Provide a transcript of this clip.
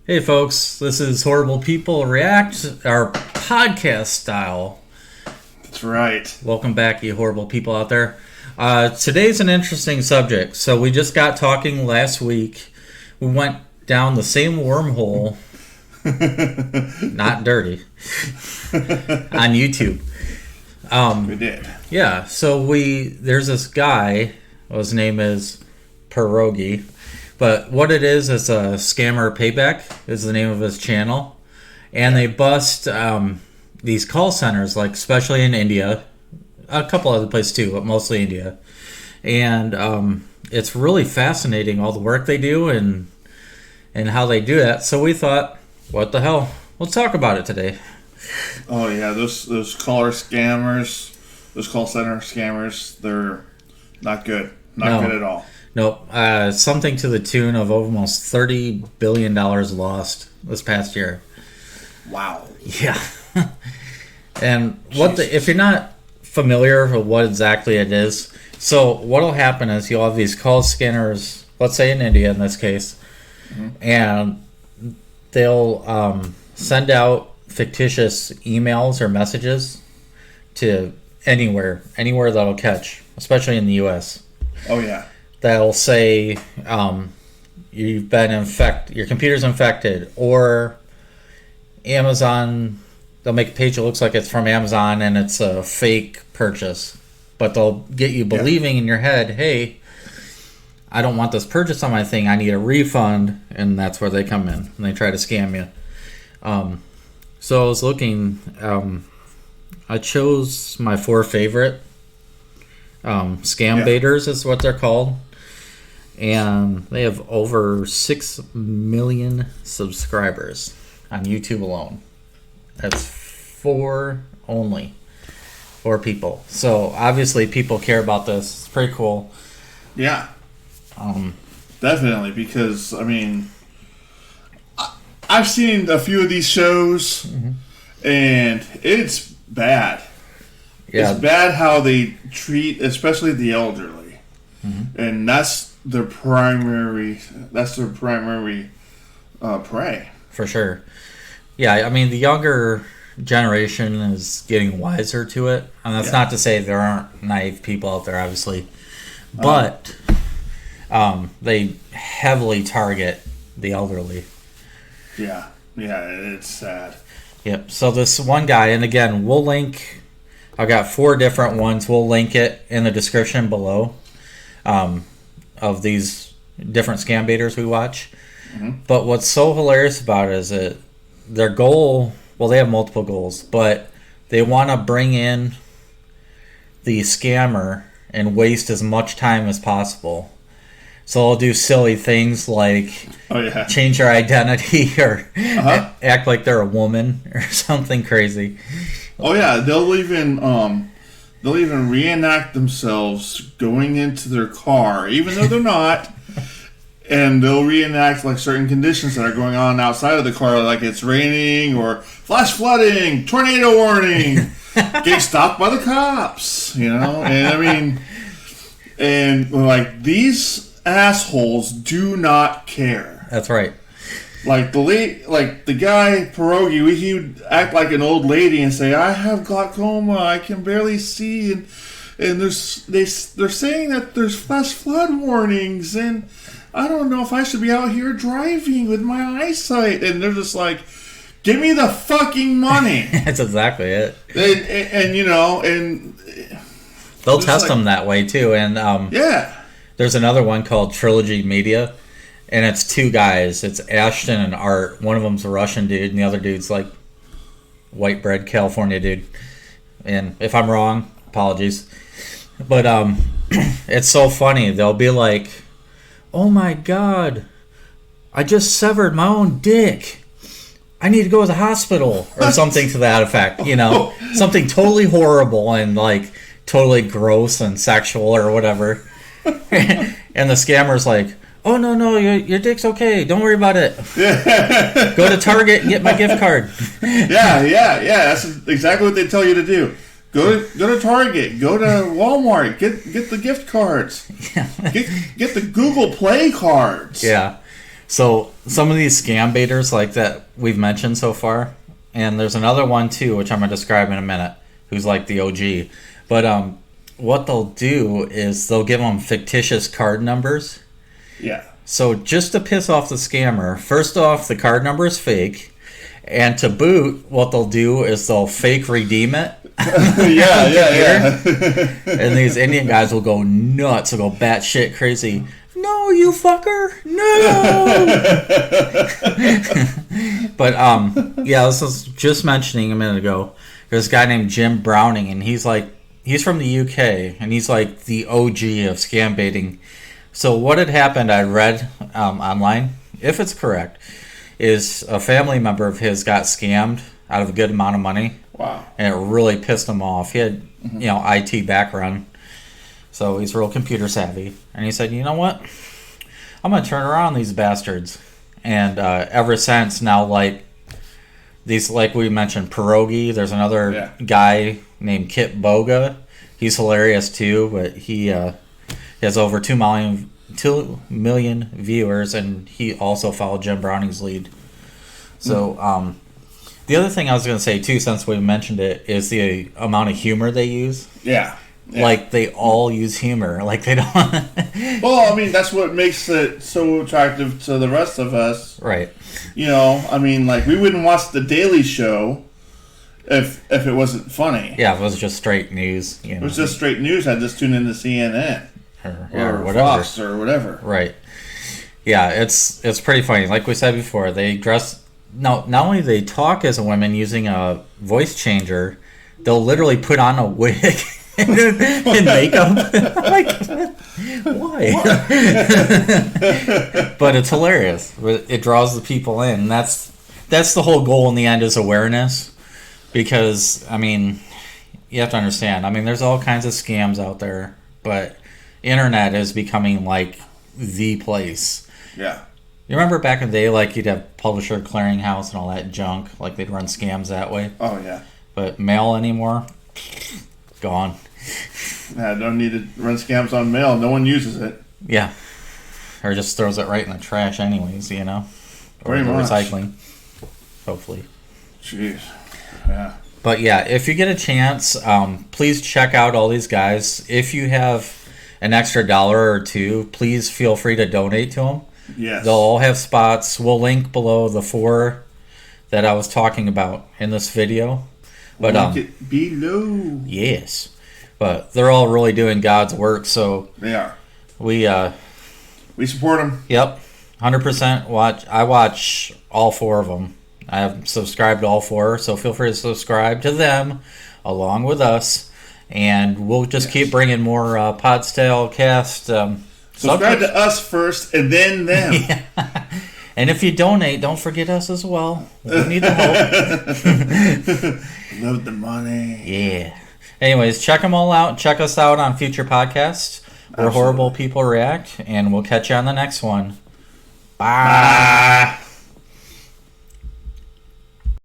Hey folks, this is Horrible People React, our podcast style. That's right. Welcome back, you horrible people out there. Today's an interesting subject. So we just got talking last week. We went down the same wormhole, not dirty, on YouTube. We did. Yeah, so there's this guy, his name is Pierogi. But what it is a scammer. Payback is the name of his channel. And they bust these call centers, like especially in India. A couple other places too, but mostly India. And it's really fascinating, all the work they do and how they do that. So we thought, what the hell? Let's talk about it today. Oh, yeah, those caller scammers, those call center scammers, they're not good. Not good at all. Nope. Something to the tune of almost $30 billion lost this past year. Wow. Yeah. And if you're not familiar with what exactly it is, so what'll happen is you'll have these call scanners, let's say in India in this case, and they'll send out fictitious emails or messages to anywhere that'll catch, especially in the U.S. Oh, yeah. That'll say you've been infected, your computer's infected, or Amazon. They'll make a page that looks like it's from Amazon and it's a fake purchase, but they'll get you believing in your head, hey, I don't want this purchase on my thing, I need a refund, and that's where they come in and they try to scam you. So I was looking, I chose my 4 favorite scam baiters is what they're called. And they have over 6 million subscribers on YouTube alone. That's 4 people. So obviously people care about this. It's pretty cool. Yeah. Definitely, because, I mean, I've seen a few of these shows, and it's bad. Yeah. It's bad how they treat, especially the elderly. And that's their primary prey. For sure. Yeah, I mean, the younger generation is getting wiser to it. And that's not to say there aren't naive people out there, obviously. But they heavily target the elderly. Yeah, it's sad. Yep, so this one guy, and again, we'll link, I've got 4 different ones. We'll link it in the description below of these different scam baiters we watch. But what's so hilarious about it is that their goal, well, they have multiple goals, but they want to bring in the scammer and waste as much time as possible. So they'll do silly things like change their identity or act like they're a woman or something crazy. Oh yeah, they'll even reenact themselves going into their car, even though they're not. And they'll reenact like certain conditions that are going on outside of the car, like it's raining or flash flooding, tornado warning, getting stopped by the cops, And I mean, and like these assholes do not care. That's right. Like the guy Pierogi, he would act like an old lady and say, "I have glaucoma, I can barely see," and they're saying that there's flash flood warnings, and I don't know if I should be out here driving with my eyesight. And they're just like, give me the fucking money. That's exactly it. And they'll test them that way too. And there's another one called Trilogy Media, and it's 2 guys. It's Ashton and Art. One of them's a Russian dude, and the other dude's like white bread California dude. And if I'm wrong, apologies. But it's so funny. They'll be like, oh my god, I just severed my own dick, I need to go to the hospital, or something to that effect, something totally horrible and like totally gross and sexual or whatever. And the scammer's like, oh no, your dick's okay, don't worry about it. Go to Target and get my gift card. Yeah, that's exactly what they tell you to do. Go to Target. Go to Walmart. Get the gift cards. Get the Google Play cards. Yeah. So some of these scam baiters like that we've mentioned so far, and there's another one too, which I'm gonna describe in a minute, who's like the OG. But what they'll do is they'll give them fictitious card numbers. Yeah. So just to piss off the scammer, first off, the card number is fake, and to boot, what they'll do is they'll fake redeem it. yeah. And these Indian guys will go nuts, will go batshit crazy. No, you fucker! No! But, yeah, this was just mentioning a minute ago. There's a guy named Jim Browning, and he's from the UK, and he's like the OG of scam baiting. So what had happened, I read online, if it's correct, is a family member of his got scammed out of a good amount of money. Wow. And it really pissed him off. He had, IT background. So he's real computer savvy. And he said, you know what? I'm going to turn around these bastards. And ever since, now, like, these, like we mentioned, pierogi. There's another guy named kitboga. He's hilarious, too. But he has over 2 million viewers. And he also followed Jim Browning's lead. So, the other thing I was going to say, too, since we mentioned it, is the amount of humor they use. Yeah. Like, they all use humor. Like, they don't... Well, I mean, that's what makes it so attractive to the rest of us. Right. I mean, like, we wouldn't watch The Daily Show if it wasn't funny. Yeah, if it was just straight news. It was just straight news. I'd just tune into CNN. Or whatever. Fox or whatever. Right. Yeah, it's pretty funny. Like we said before, they dress... No, not only they talk as a woman using a voice changer, they'll literally put on a wig... and makeup. Like, why? But it's hilarious. It draws the people in. That's the whole goal in the end, is awareness. Because, I mean, you have to understand. I mean, there's all kinds of scams out there, but internet is becoming like the place. Yeah. You remember back in the day, like, you'd have Publisher Clearinghouse and all that junk, like they'd run scams that way. Oh yeah. But mail anymore, gone. Yeah, don't need to run scams on mail. No one uses it. Yeah. Or just throws it right in the trash anyways, Or Pretty the much. recycling. Hopefully. Jeez. Yeah. But yeah, if you get a chance, please check out all these guys. If you have an extra $1 or $2, please feel free to donate to them. Yes. They'll all have spots. We'll link below the 4 that I was talking about in this video. But link it below. Yes. But they're all really doing God's work, so they are. We support them. Yep, 100% I watch all 4 of them. I have subscribed to all 4, so feel free to subscribe to them along with us, and we'll just keep bringing more Podstyle Cast. Subscribe to us first, and then them. Yeah. And if you donate, don't forget us as well. We need the help. Love the money. Yeah. Anyways, check them all out. Check us out on future podcasts where Horrible People React, and we'll catch you on the next one. Bye.